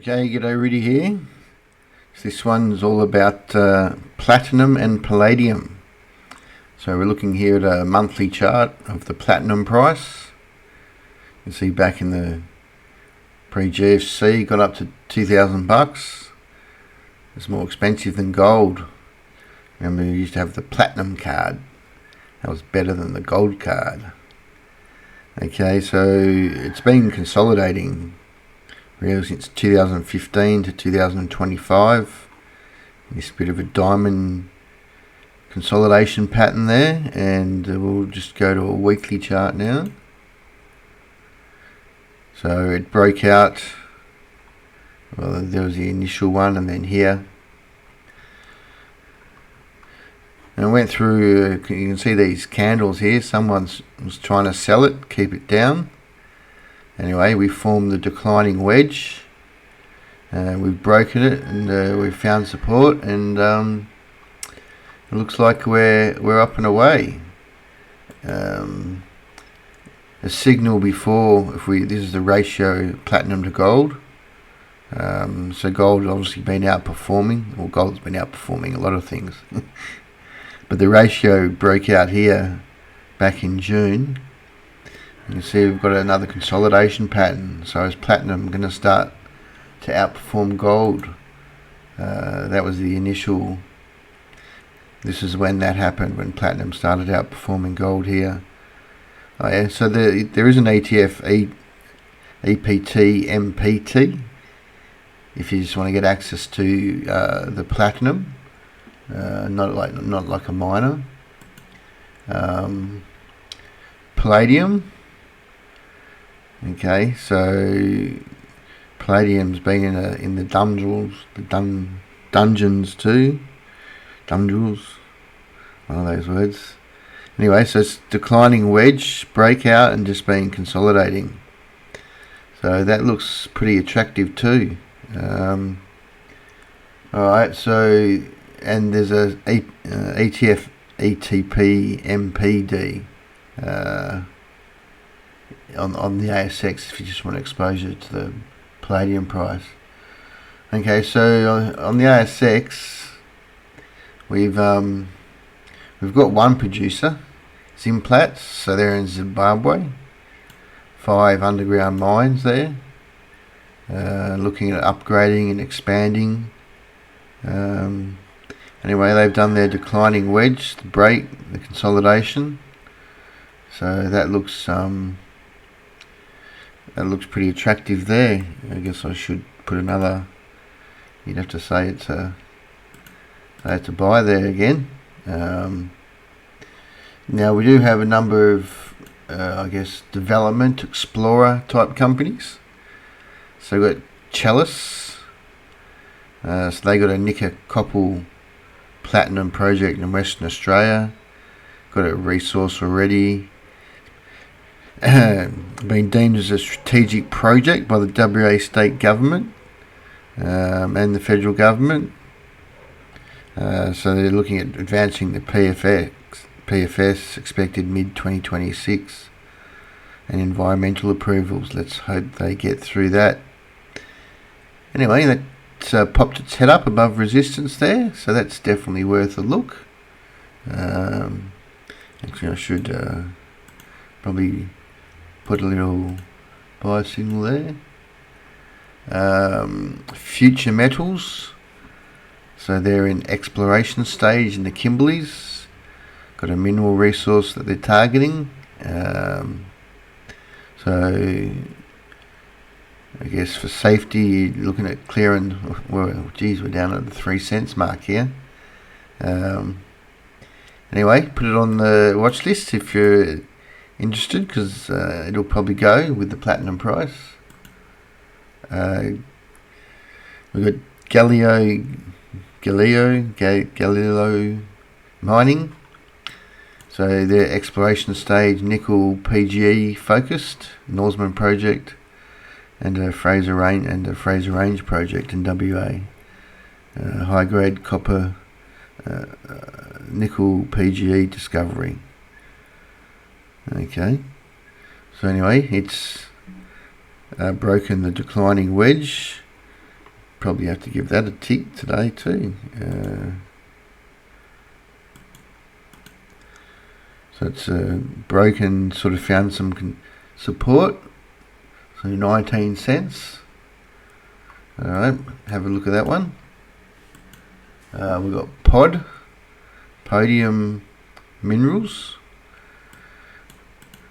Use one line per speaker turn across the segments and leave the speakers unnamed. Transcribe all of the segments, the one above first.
Okay, g'day, Rudy here. This one's all about platinum and palladium. So we're looking here at a monthly chart of the platinum price. You can see back in the pre-GFC got up to $2,000. It's more expensive than gold. Remember, we used to have the platinum card. That was better than the gold card. Okay, so it's been consolidating really since 2015 to 2025. This bit of a diamond consolidation pattern there, and we'll just go to a weekly chart now. So it broke out, well, there was the initial one, and then here, and I went through, you can see these candles here. Someone was trying to sell it, keep it down. Anyway, we formed the declining wedge. We've broken it, and we've found support, and it looks like we're up and away. A signal before, this is the ratio platinum to gold. So gold has obviously been outperforming. Well, gold's been outperforming a lot of things, but the ratio broke out here back in June. You can see we've got another consolidation pattern. So is platinum going to start to outperform gold? That was the initial. This is when that happened, when platinum started outperforming gold here. Oh yeah, so there is an ETF, EPT, MPT. If you just want to get access to the platinum, not like a miner. Palladium. Okay, so Palladium's been in the dungeons too. Dungeons, one of those words. Anyway, so it's declining wedge, breakout, and just been consolidating. So that looks pretty attractive too. Alright, so, and there's a ETF, ETP, MPD. On the ASX, if you just want exposure to the palladium price. Okay, so on the ASX, we've got one producer, Zimplats. So they're in Zimbabwe. 5 underground mines there. Looking at upgrading and expanding. Anyway, they've done their declining wedge, the break, the consolidation. So that looks pretty attractive there. I guess I should put another. You'd have to say it's a buy there again. Now we do have a number of, I guess, development explorer type companies. So we've got Chalice. So they got a nickel copper platinum project in Western Australia. Got a resource already. Been deemed as a strategic project by the WA state government and the federal government. So they're looking at advancing the PFS expected mid-2026, and environmental approvals. Let's hope they get through that. Anyway, that's popped its head up above resistance there, so that's definitely worth a look. Actually, I should probably put a little buy signal there. Future metals. So they're in exploration stage in the Kimberleys. Got a mineral resource that they're targeting. So I guess for safety, looking at clearing. Well, geez, we're down at the 3 cents mark here. Anyway, put it on the watch list if you're interested, because it'll probably go with the platinum price. We've got Galileo Mining. So they're exploration stage, nickel PGE focused, Norseman project, and a Fraser Range project in WA. High grade copper nickel PGE discovery. Okay, so anyway, it's broken the declining wedge, probably have to give that a tick today too. So it's broken, sort of found some support. So 19 cents. Alright, have a look at that one. We've got Palladium Minerals.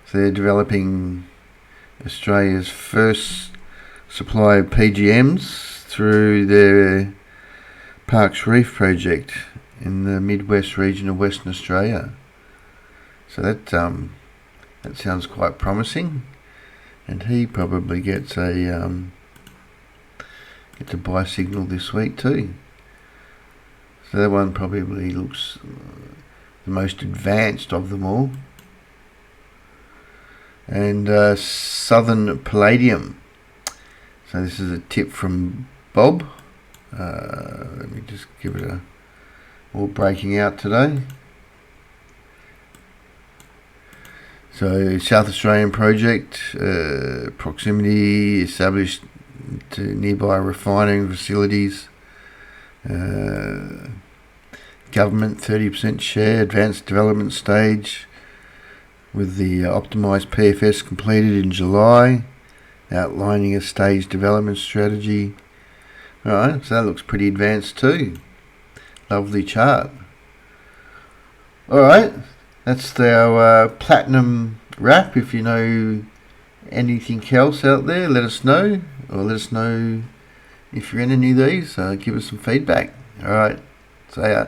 So they're developing Australia's first supply of PGMs through their Parkes Reef project in the Midwest region of Western Australia. So that sounds quite promising, and he probably gets a buy signal this week too. So that one probably looks the most advanced of them all. And Southern Palladium. So this is a tip from Bob. Let me just give it a all breaking out today. So South Australian project, proximity established to nearby refining facilities. Government 30% share, advanced development stage, with the optimised PFS completed in July, outlining a staged development strategy. Alright, so that looks pretty advanced too. Lovely chart. Alright, that's our platinum wrap. If you know anything else out there, let us know, or let us know if you're in any of these. Give us some feedback. Alright, see ya.